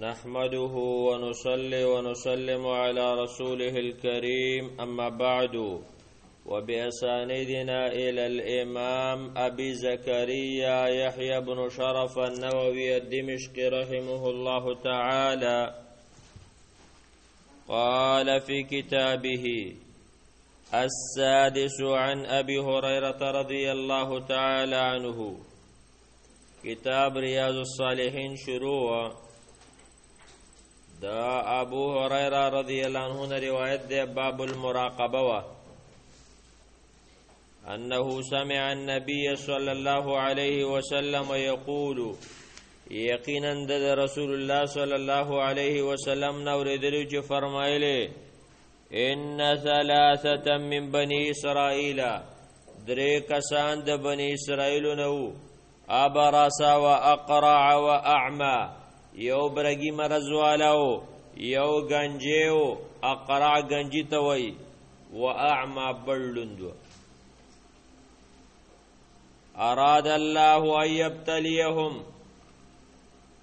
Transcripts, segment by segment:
نحمده ونصلي ونسلم على رسوله الكريم أما بعد وبأسانيدنا إلى الإمام أبي زكريا يحيى بن شرف النووي الدمشقي رحمه الله تعالى قال في كتابه السادس عن أبي هريرة رضي الله تعالى عنه كتاب رياض الصالحين شروع دا ابو هريره رضی اللہ عنہ روایت دے باب المراقبه انه سمع النبي صلى الله عليه وسلم يقول یقینا د رسول الله صلی الله علیه وسلم نوریدلو چې فرمایله ان ثلاثه من بني اسرائيل درې کسان د بني اسرائیل نو ابرص واقرع واعمى یو برگی مرض والاو یو گنجیو اقرع گنجی توي واعمى بلندو اراد الله ان يبتليهم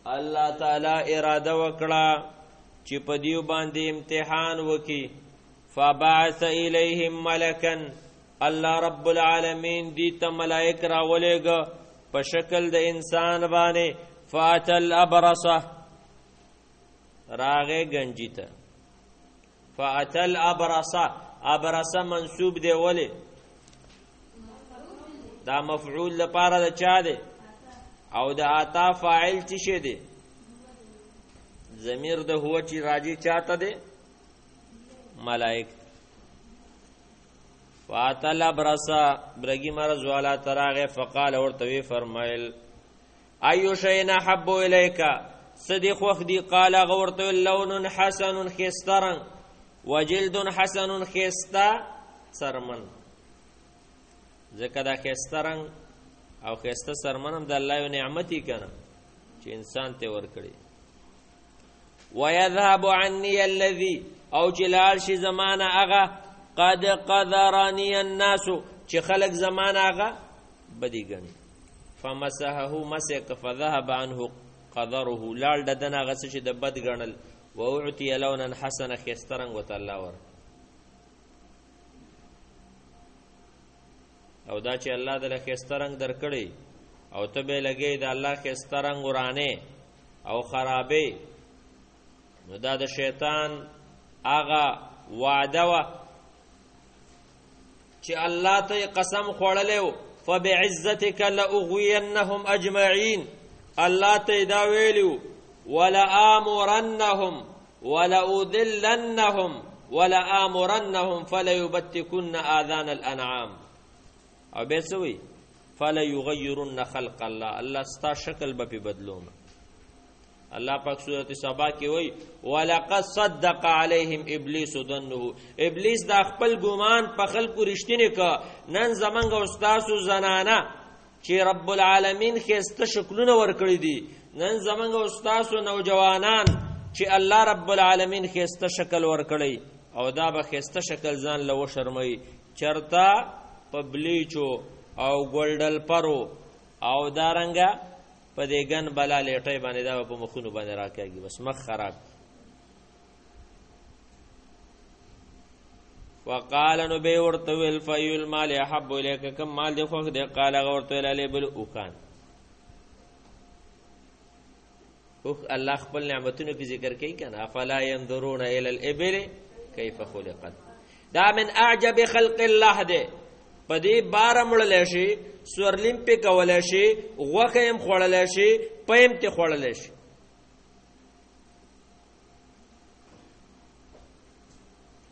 الله تعالی اراده وکړه چې په دیو باندې امتحان وکي فبعث اليهم ملكا الله رب العالمین دي ته ملائک راولېګ په شکل د انسان باندې فاتل ابرصه راغه گنجیتا فاتل ابرصه منصوب دی ولی دا مفعول لپاره د چا دی او د اتا فاعل چی شه دی ضمیر د هو چی راجی چاته دی ملائک فاتل ابرصه برگی مرز والا تراغه فقال ورتوی فرمایل ایو شینا حب الیکا صدیق وخدی قال غورت لون حسن خسترن وجلد حسن خستا سرمن زکه دا خسترن او خستا سرمن هم د الله نعمتي کنه چې انسان ته ور کړی ويذهب عني الذي او جلال شي زمانه اغه قد قذرني الناس چې خلق زمانه اغه بدی غني فمسحه مسك فذهب عنه قدره لال ددنا غس چې د بد غنل واعطي لونا حسن خسترنګ وتعالى ور او دا چې الله د خسترنګ درکړي او ته به لګي د الله خسترنګ ورانه او خرابې نو دا د شیطان آغا وعده وا چې الله ته قسم خوړلې فبعزتك لأغوينهم أجمعين الله تيدا ويلو ولا آمرنهم ولا أذلنهم ولا آمرنهم فلا يبتكن آذان الأنعام أو بيسوي فلا يغيرن خلق الله الله ستا شكل بپی بدلون الله پاک سورۃ سبا کې وای ولقد صدق عليهم ابلیس ظنه ابلیس دا خپل ګمان په خلکو رښتینی کا نن زمنګ استادو زنانا چې رب العالمین خسته شکلونه ور کړی دي نن زمنګ استادو نوجوانان چې الله رب العالمین خسته شکل ور کړی او دا به خسته شکل ځان له شرمای چرتا پبلیچو او ګولډل پرو او دارنګا په دې ګن بلا لیټای باندې دا په مخونو باندې راکېږي بس مخ خراب وقال نبي ورتويل فيل مال يحب اليك كم مال دي خو دي قال ورتويل علي بل اوکان او الله خپل نعمتونو کې ذکر کوي کنه افلا ينظرون الى الابل كيف خلقت دا من اعجب خلق الله ده پدې بار مړل شي سورلیم په کول شي غوخه هم خوړل شي پېم ته خوړل شي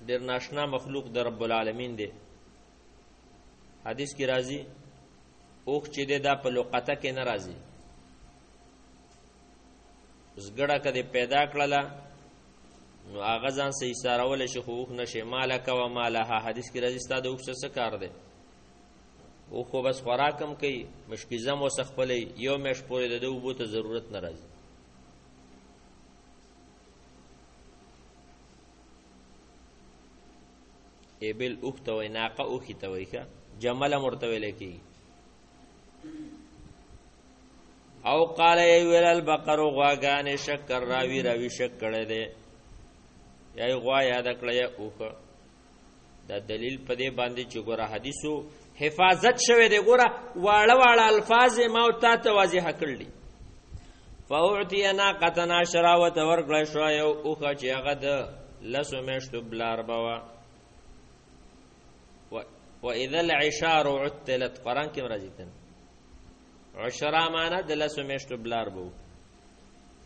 ډېر ناشنا مخلوق د رب العالمین دی حدیث کی راضی اوخ چې دا په لوقته کې ناراضي زګړه کده پیدا کړله نو هغه ځان سه اشاره شي خو اوخ نشه مالک و مالها حدیث کی راضی ستاسو اوخ څه کار دی او خو بس خوراکم کوي مشکیزم وسخپلې یو مش پورې د دوه بوته ضرورت ناراضي ایبل اوخته وای ناقه اوخی ته وای کا جمل مرتوی لکی او قال ویل البقر غواګانې شکر راوي شک کړی دی یا غوا یاد کړی یا اوخه دا دلیل په دې باندې چې ګوره حدیثو حفاظت شوی دی ګوره واړه الفاظ ما او تا ته واضح کړل فاعطي ناقة عشرة ورکړی شوه یو اوښه چې هغه د 10 میاشتو بلار به وه واذا العشار عطلت قرآن کې راځي کنه عشرة معنا د 10 میاشتو بلار به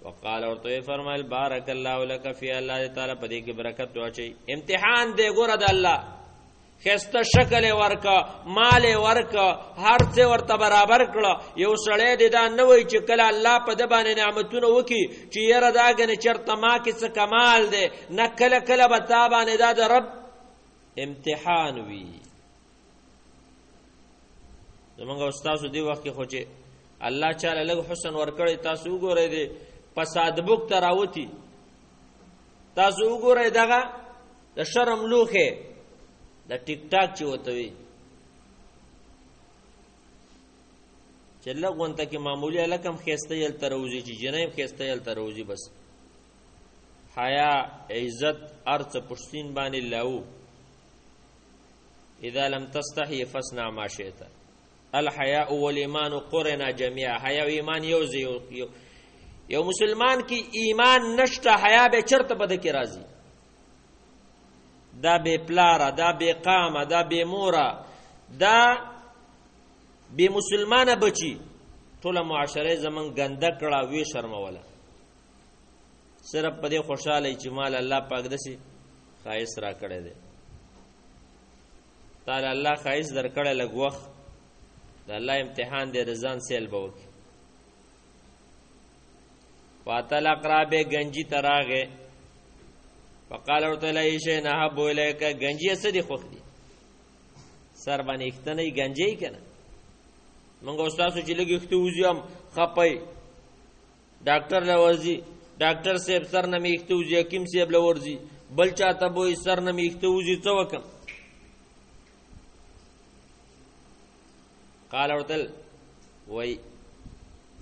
وقال ورته فرمایل بارک الله لك فی الله تعالی په دې کې برکت واچي امتحان دی ګوره د الله خسته شکل ورکا مال ورکا هر څه ورته برابر کړه یو سړی دی دا نه وای چې کله الله په د باندې نعمتونه وکي چې یره دا غنه چرته ما کې څه کمال دی نه کله به تا باندې دا د رب امتحان وي زمونږ استاد دی وخت کې خو چې الله تعالی له حسن ورکړی تاسو وګورئ دی فساد بوک تراوتی تاسو وګورئ دغه د شرم لوخه د ټیک ټاک چې وته وي چې لګونته کې معمولی الکم خسته یل تروزی چې جنیم خسته یل تروزی بس حیا عزت ارث پښتین باندې لاو اذا لم تستحي فاصنع ما شئت الحياء والايمان قرنا جميعا حیا او ایمان یو مسلمان کی ایمان نشته حیا به چرته بده کې راځي دا بے پلارا دا بے قامه دا بے مورا دا بے مسلمانه بچی ټوله معاشره زمون ګنده کړه وی شرموله صرف په دې خوشاله چې مال الله پاک دسي خایس را کړی دی تعالی الله خایس در کړی لګ وخت دا الله امتحان دی رضان سیل به وکي فاتل اقرابه گنجی تراغه فقال ورته لای شي نه بوله ک گنجی سدي خوخ دي سر باندې اختنی گنجی کنه مونږ استاد چې لګي اخته وزیم خپای ډاکټر لورځي ډاکټر صاحب سر نه می اخته وزي حکیم صاحب لورځي بل چاته بوې سر نه می اخته وزي څه وکم قال ورته وای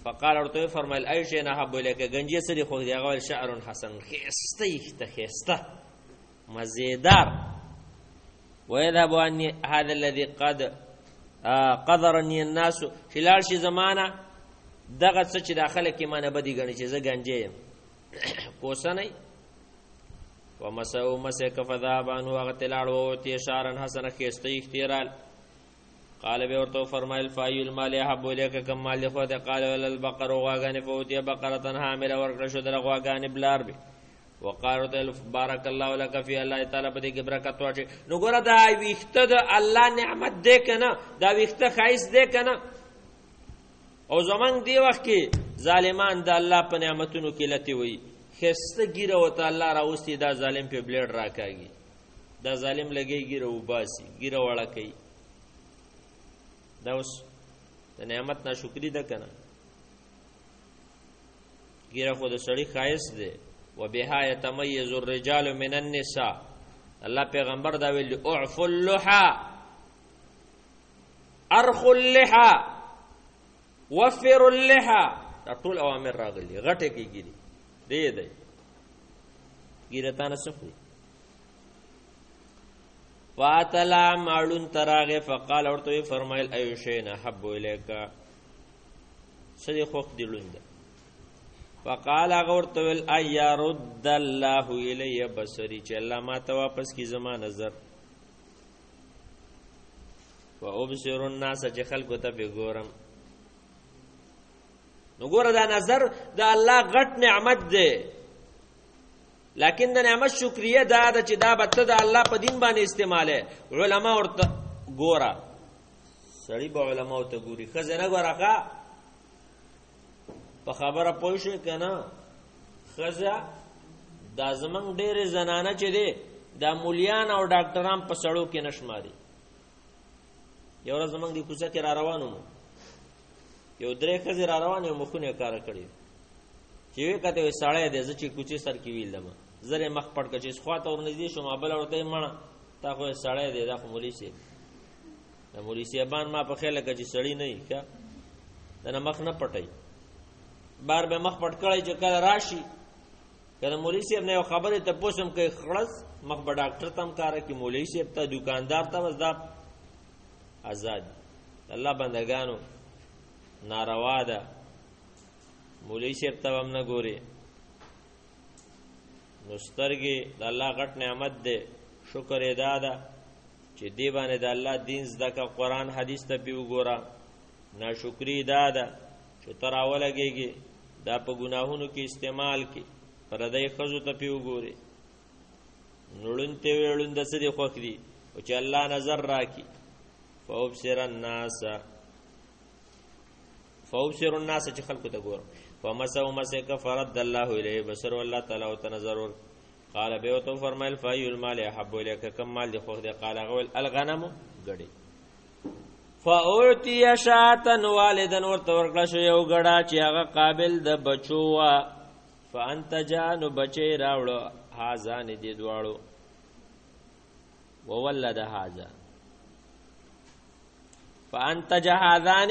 فقال ورته فرمایل ای شي نه حب لك گنجی سری خو دی هغه شعر حسن خسته مزیدار ويذهب عني هذا الذي قد قدرني الناس خلال شي زمانہ دغه څه چې داخله کې مانه بدی غني چې زه گنجی يم کوسنه ومسو مسك فذهبان وغتلال وتي شعر حسن خسته اختیرال قال به ورته فرمایل فایل المال حب الیک کم مال خو ته قال البقر غواغان فوتی بقره حامله ورکړه شو در غواغان بلار به وقال بارك الله لك في الله تعالی په دې کې برکت واچي نو ګوره دا ویخته د الله نعمت دې کنه دا ویخته خایس دې کنه او زمنګ دی وخت کې ظالمان د الله په نعمتونو کې لتی وي خسته ګیره وته الله راوستي دا ظالم په بلیډ راکاږي دا ظالم لګي ګیره وباسي ګیره وړه کوي دا اوس د نعمت ناشکری ده کنه ګیره خو د سړی خایس ده وبها يتميز الرجال من النساء الله پیغمبر دا ویل اعف اللحى ارخ اللحى وفر اللحى دا ټول اوامر راغلي غټه کې ګیری دې دی ګیره تانه سفري فاتلا معلون تراغه فقال ورته فرمایل ايشينا حب اليك سدي خوخ دی لوند فقال ورته ول اي رد الله الي بصري چې الله ما ته واپس کی زما نظر وابصر الناس چې خلق ته به ګورم نو ګوره دا نظر دا الله غټ نعمت ده لیکن د نعمت شکریه دا چې دا بته د الله په دین باندې استعماله علما ورته ګوره سړی به علما ورته ګوري خزنه ګوره په خبره پوه شو کنه خزه دا زمنګ ډېر زنانه چې دي دا مولیان او ډاکټران په سړو کې نشماري یو ورځ زمنګ دی کوڅه کې را روانو یو درې خزه را روانه مخونه کار کړی چې وی کته وی ساړې دې چې کوڅه سر کې ویلم زره مخ پړ کچې خواته ورنږدې شو بل ورته مړه تا خو ساړې دې دا خو مولوی سي د مولوی سي بان ما په خیال کې چې سړی نه ښه دا مخ نه پټي بار به مخ پټ کړی چې کله راشي کله مولوی صاحب نه یو خبره ته پوسم کوي خړس مخ به ډاکټر تم کار کوي مولوی صاحب ته دکاندار ته وځه آزاد الله بندگانو ناروا ده مولوی صاحب ته هم نه ګوري نو سترګې د الله غټ نعمت ده شکر ادا ده چې دی باندې د الله دین زده کا قرآن حدیث ته پی وګوره ناشکری دا ده چې تر اولګيږي دا په ګناهونو کې استعمال کې پردې خزو ته پی وګوري نړونته ویلون د سړي خوښ دي او چې الله نظر راکي فوبصر الناس چې خلق ته ګور فمسو مسک فرد الله الیه بصر الله تعالی او تنظر قال به تو فرمایل فای المال احب الیک کم مال دی خو دې قال غول الغنم غړي فاوتی شاتن والدن ورته ورکړه شو یو غړا چې هغه قابل د بچو وا فانت جانو بچی راوړو هاذان دي دواړو وولد هاذا فانتج هذان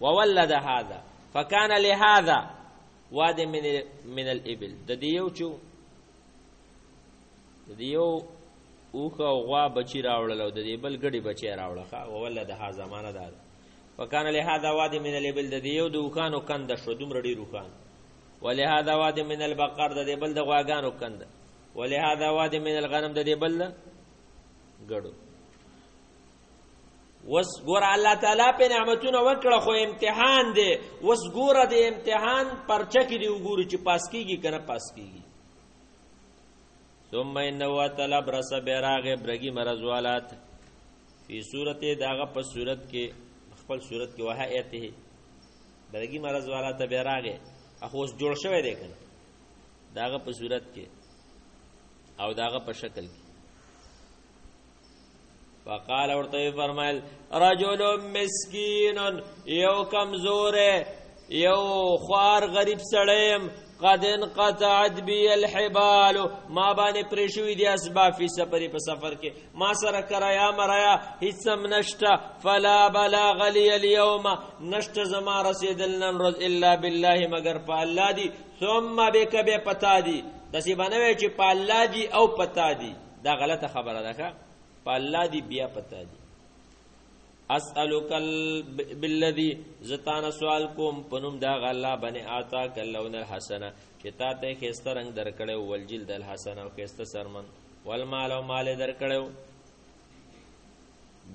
وولد هذا فكان لهذا واد من الابل د دیو چو د دیو اوخه غوا بچی راوړل او د دې بل غړي بچی راوړل ښا وولد هذا معنا ده فكان لهذا واد من الابل د دیو د اوخانو کند شو دومره ډیر اوخان ولهذا واد من البقر د دې بل د غواګانو کند ولهذا واد من الغنم د دې بل غړو وس ګور الله تعالی په نعمتونو وکړه خو امتحان دی وس ګور د امتحان پرچه کې دی وګوري چې پاس کیږي کنه پاس کیږي ثم انه طلب رس براغ برګي مرز والات فی صورت داغه په صورت کې خپل صورت کې وه ایته برګي مرز والات براغ اخو اوس جوړ شوی دی کنه داغه په صورت کې او داغه په شکل کې فقال ورته فرمایل رجل مسکین یو کمزور یو خوار غریب سړیم قد انقطعت بي الحبال ما باندې پرشوي دي اسباب فی سفر په سفر کې ما سره کرایا مرایا هیڅ نشتا فلا بلاغ لي اليوم نشتا زما رسیدل نن روز الا بالله مگر په الله دي ثم بك به پتا دي دسی باندې چې په الله دي او پتا دي دا غلطه خبره ده په الله دی بیا پتا دی اسالک بالذی زتانا سوال کوم پنوم دا الله بنی آتا کلون الحسنه چې تا ته خسته رنگ درکړو ولجلد الحسنه او خسته سرمن والمال او مال درکړو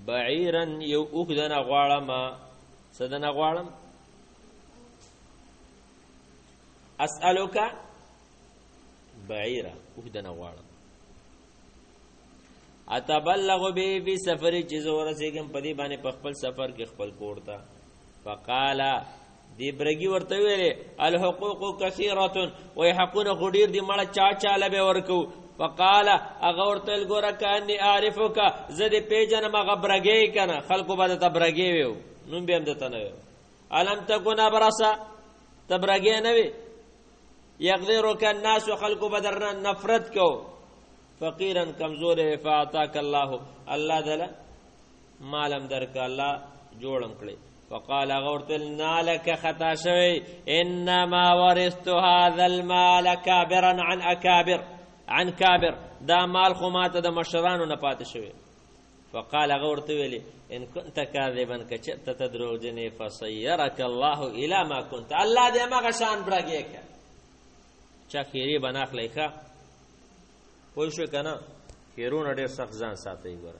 بعیرن یو اوخدنه غواړم صدنه غواړم اسالک بعیره اوخدنه غواړم اتبلغ به فی سفر چیز ورسېګم پدی باندې په خپل سفر کې خپل کوړتا فقال دی برګي ورته ویلې الحقوق کثیره و حقونه غډیر دی مړه چا چاله به ورکو فقال اغه ورته ګوره کانی عارفک زد پیجن ما برګي کنه خلکو باندې تبرګي ویو نو به هم دته نه ویو الم تکون برسا تبرګي نه وی یغذرک الناس خلکو بدرنا نفرت کو فقیرا کمزور فاعطاک الله الله دل مالم درک الله جوړم کړي فقال غورتلنا لك خطا شوي انما ورثت هذا المال كابرا عن كابر دا مال خو ماته د مشرانو نه پات شوي فقال غورت ویلي ان كنت كاذبا كچت تدروجني فصيرك الله الى ما كنت الله دې ما غشان برګه کا چا خيري بناخلې ښا پوه شو کنه خیرونه ډېر سخت ځان ساتي ګوره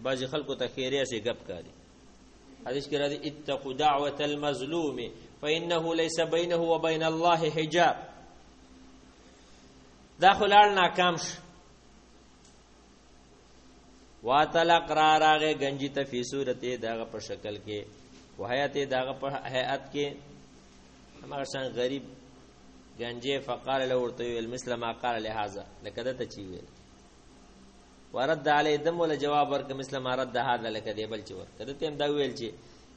بعضې خلکو ته خیریه سي ګپ کاري حدیث کې راځي اتقوا دعوة المظلوم فإنه ليس بينه وبين الله حجاب دا خلال ناکام ش واتلق را راغه گنجی ته فی صورت داغه په شکل کې وحیات داغه په هيئت کې هغه څنګه غریب گنجه فقال له ورته ویل مثل ما قال لهذا لکده ته چی ویل ورد علی دم ولا جواب ورک مثل ما رد هذا لکده بل چی ور کده تم دا ویل چی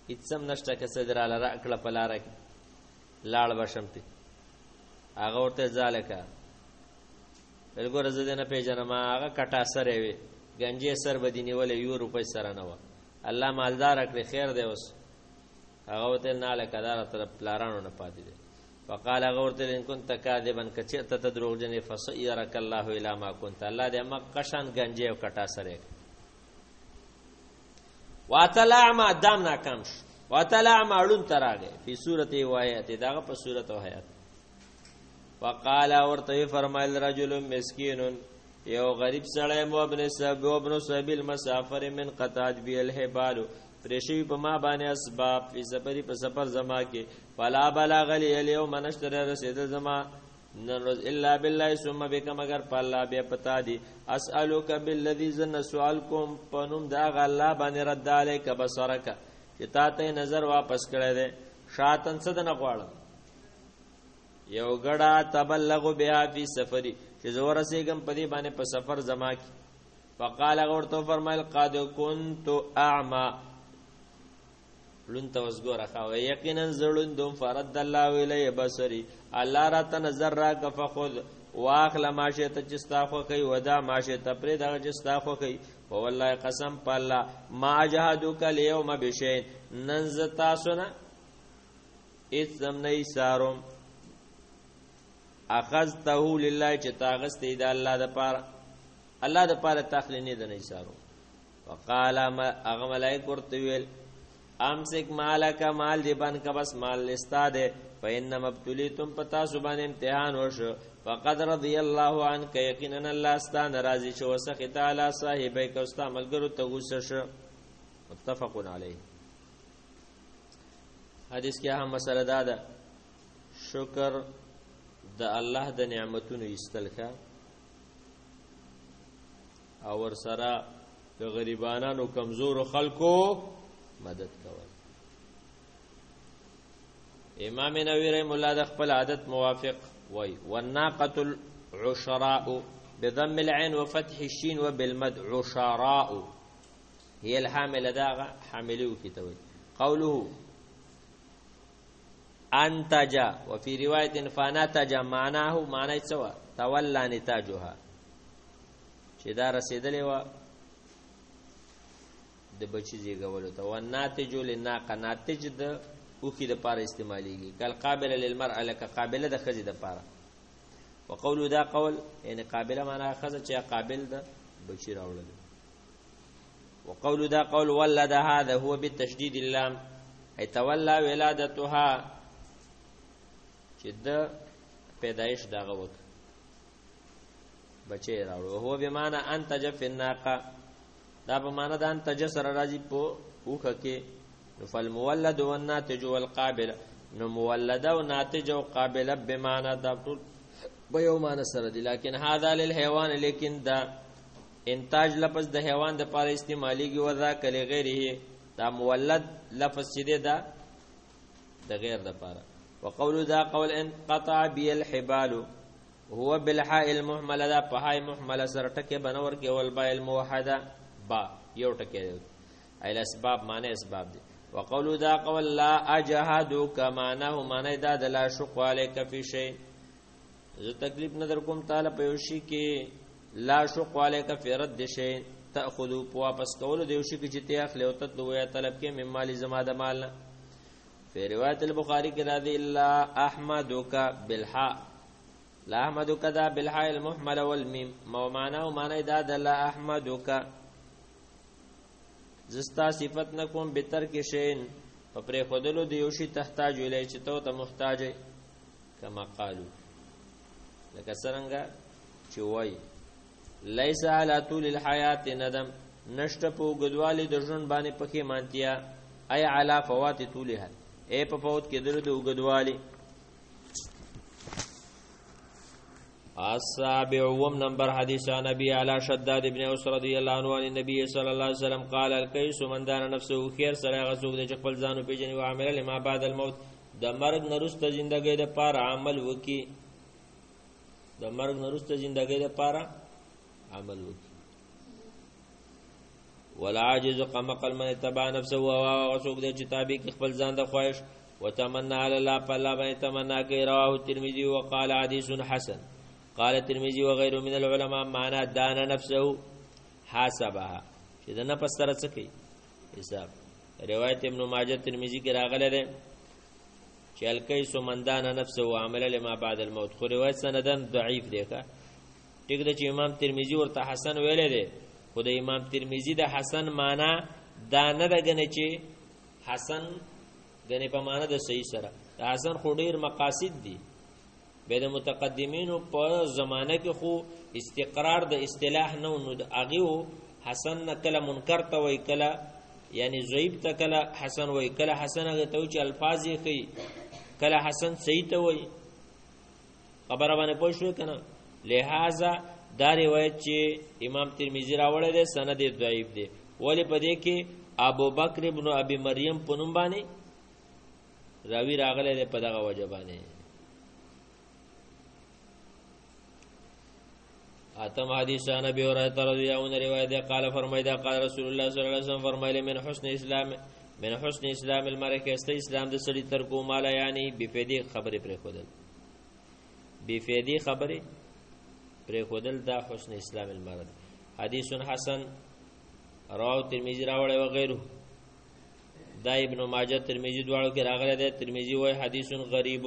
هیڅم نشته که صدر علی راکړه پلاره لاړ بشمته هغه ورته ځالکا بلګور زده نه پیژنه ما هغه کټا سره وی گنجه سر بدینی ولې یو روپۍ سره نه و الله مالدار کړی خیر دی اوس هغه ورته نه لکه دا راته پلارانو نه پاتې دی. فقال هغه ورته ان كنت كاذبا کچرته ته دروغجن فسيرك الله الى ما كنت، الله دې مقشن گنجي او کټا سره واتلع ما دام ناکام شو. واتلع ما علون تراغه فی صورت وایت داغه په صورت او حیات. وقال ورته فرمایل رجل مسکین یو غریب سړی مو ابن سبیل مسافر من قطعت بی الحبال پریشی په ما باندې اسباب فی سفری په سفر زما کې فلا بلغ لی اليوم نشتر رسید زما نرز الا بالله ثم بك مگر پالا بیا پتا دی اسالک بالذی زن سوالکم پنوم دا الله باندې رد علیک بصرک چې تا ته نظر واپس کړی دی شاتن صدنه غواړم یو غړه تبلغ بها فی سفری چې زور سیګم پدی باندې په سفر زما کې. فقال ورته فرمایل قد كنت اعمى لون توسګور اخو یقینا زړون دوم فرد الله الی بصری الله را ته نظر را ک فخذ واخل ماشه ته چستا خو کوي ودا ماشه ته پرې دا چستا خو کوي والله قسم بالله ما جهادک اليوم بشین ننز تاسنا اسم نه ساروم اخذته لله چې تاغست دی د الله د پاره الله د پاره تخلینی د نه سارو. وقال اغه ملائک ورته ویل امسک مالک مال دی بن کا بس مال استاد فإنما ابتلیتم پتا سبحان امتحان وشو فقد رضی الله عنك یقینا الله ستان راضی شو وسخط علی صاحبک استا ملګرو ته غوسه شو. متفق علیه. حدیث کې هم مسله ده شکر د الله د نعمتونو استلکا او ور سره د غریبانو کمزور خلکو مدد کول. امام نووي رحم الله د خپل عادت موافق وای والناقه العشراء بضم العين وفتح الشين وبالمد عشراء هي الحامل داغه حاملو کتوي. قوله انتج وفي روايه فنتج معناه معنی سوا تولى نتاجها چې دا رسیدلې و د بچی زیګولو ته. وناتج للناقه ناتج د اوخي د پاره استعماليږي کل قابل للمرأه لك قابله د خزي د پاره. وقولو دا قول یعنی قابله معنا خزه چې قابل د بچی راوړل. وقولو دا قول ولد هذا هو بالتشديد اللام اي تولى ولادتها چې د پیدایش دغه وک بچی راوړو. هو به معنا انتج في الناقه دا په معنا د انتج سره راځي په اوخه کې. فالمولد والناتج والقابل نو مولد او ناتج او قابل بمعنى دا ټول په یو معنا سره دي. لكن هذا للحيوان لیکن دا انتاج لفظ د حیوان د پاره استعماليږي وذا کله غیره دا مولد لفظ چې دا د غیر د پاره. وقول ذا قول انقطع بي الحبال هو بالحاء المهمله دا په حاء محمله سره ټکي بنور کې ول با الموحده با یو ټکي ای الاسباب معنی اسباب دي. وقول ذا قول لا اجهد كمانه معنی دا د لا شق عليك في شيء زه تکلیف نظر کوم تعالی په یوشي کې لا شق عليك في رد شيء تاخذوا واپس کول د یوشي کې چې ته اخلي او تطلب یا طلب کې مم مال زما د مال. في روایت البخاری کې راځي الا احمدک بالحاء لا احمدک دا بالحاء المحمله والميم معناه معنی دا د لا احمدک زستا صفت نکوم بتر کې شین په پرې خودلو د یوشي تحتاج ویلې چې ته محتاج کما قالو لکه څنګه چې وای ليس على طول الحیات ندم نشته په غدوالي د ژوند باندې پکې مانتیا اي على فوات طولها اي په فوت کې درو د غدوالي. السابع نمبر حديث عن ابي على شداد ابن اوس رضي الله عنه عن النبي صلى الله عليه وسلم قال الكيس من دان نفسه خير سره غسوک د خپل ځانو پیژني او عمل لما بعد الموت د مرګ نرسته ژوندۍ د پاره عمل وکي د مرګ نرسته ژوندۍ د پاره عمل وکي. والعاجز قمقل من تبع نفسه او غسوک د کتابي خپل ځان د خواهش وتمنى على الله فلا باندې تمنا کوي. رواه الترمذي وقال حديث حسن. قال الترمذي وغيره من العلماء معنى دان نفسه حاسبها چې د نفس سره څه کوي حساب روایت ابن ماجه ترمذی کې راغلی دی چې الکیس من دان نفسه وعمل لما بعد الموت، خو روایت سندن ضعیف دی ښه. ټیک ده چې امام ترمذی ورته حسن ویلی دی، خو د امام ترمذی د حسن معنا دا نه ده ګنې چې حسن ګنې په معنا د صحیح سره، د حسن خو ډېر مقاصد دي. بیا د متقدمینو په زمانه کې خو استقرار د اصطلاح نه نو د هغې حسن نه کله منکر ته وایي، کله یعنی ضعیف ته کله حسن وایي، کله حسن هغې ته وایي چې الفاظ یې ښیي، کله حسن صحیح ته وایي. خبره باندې پوه شوې که نه؟ لہذا دا روایت چې امام ترمذی راوړی دی سند یې ضعیف دی. ولې په دې کې ابو بکر ابن ابي مریم په نوم باندې راوي راغلی دی په دغه وجه باندې. اتم حدیث عن ابي هريره رضی الله عنه روایت ہے قال فرمایدا قال رسول الله صلی الله علیه وسلم فرمایله من حسن اسلام المرء کسته اسلام د سړي تر کو مال یعنی بفیدی خبره پر خودل، بفیدی خبره پر خودل دا حسن اسلام المرء. حدیث حسن رواه ترمذی راوړی و غیره، دا ابن ماجه ترمذی دواړو کې راغلی دی. ترمذی وایي حدیث غریب.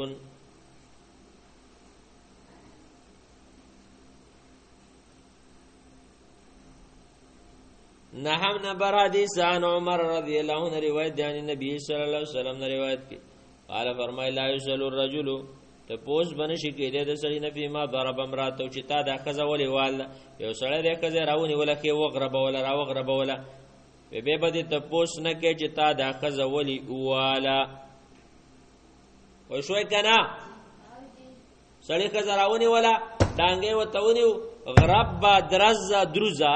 نحم نبر حدیث عن عمر رضی اللہ عنہ روایت دی عن نبی صلی اللہ علیہ وسلم نے روایت کی قال فرمای لا یسأل الرجل ته پوس بنشي کېدی د سړي نه فيما ضرب امراته چې تا دا ښځه ولې واله، یو سړی د ښځې راونیوله ښې وغربوله راوغربوله، بیا به دې ته پوس نه کوې چې تا دا ښځه ولې وواله. پوه شوی که نه؟ سړي ښځه راونیوله ډانګې ورته ونیو غربه درزه دروزه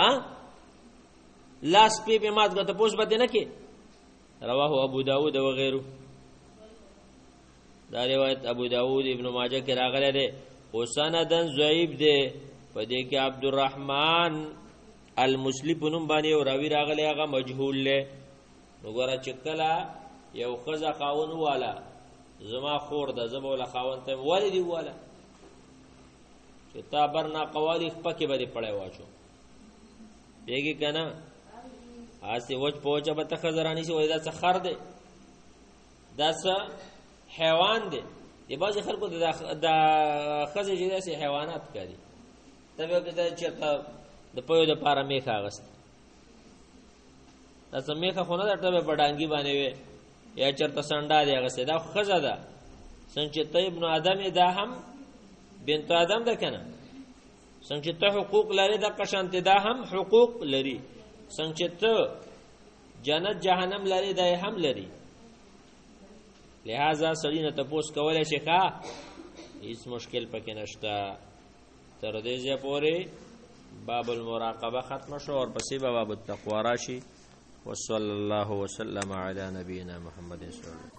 لاس پی پی مات کړه، تپوس به دې نه کې. رواه ابو داود وغیره، دا روایت ابو داود ابن ماجه کې راغلی دی خو سندن ضعیف دی. په دې کې عبدالرحمن المسلی په نوم باندې یو راوي راغلی هغه مجهول دی. نو ګوره چې کله یو ښځه خاوند واله زما خور ده زه به وله خاوند ته ولې دې وواله چې تا بر ناقوالي پکې به دې پړی واچو پوهېږې که نه؟ هسې وچ په وچه به ته ښځه رانیسي وایي دا څه خر دی، دا څه حیوان دی. د بعضې خلکو د ښځې چې داسې حیوانات ښکاري، ته به ورته چېرته د پیو دپاره میخه اخېسته، دا څه میخه خو نه ده، ته به په ډانګي باندې وې یا چېرته سنډا دی اخېستی، دا خو ښځه ده. څنګه چې ته ابن آدم یې دا هم بنت آدم ده که نه؟ څنګه چې ته حقوق لري دقه شانتې دا هم حقوق لري، څنګه چې ته جنت جهنم لري دا هم لري. لہذا سړي نه تپوس کولی شي ښه، هېڅ مشکل پکې نشته. تر دې ځایه پورې باب المراقبه ختمه شو، ورپسې به باب التقوا راشي. وصلی الله وسلم علی نبینا محمد صلی الله علیه وسلم.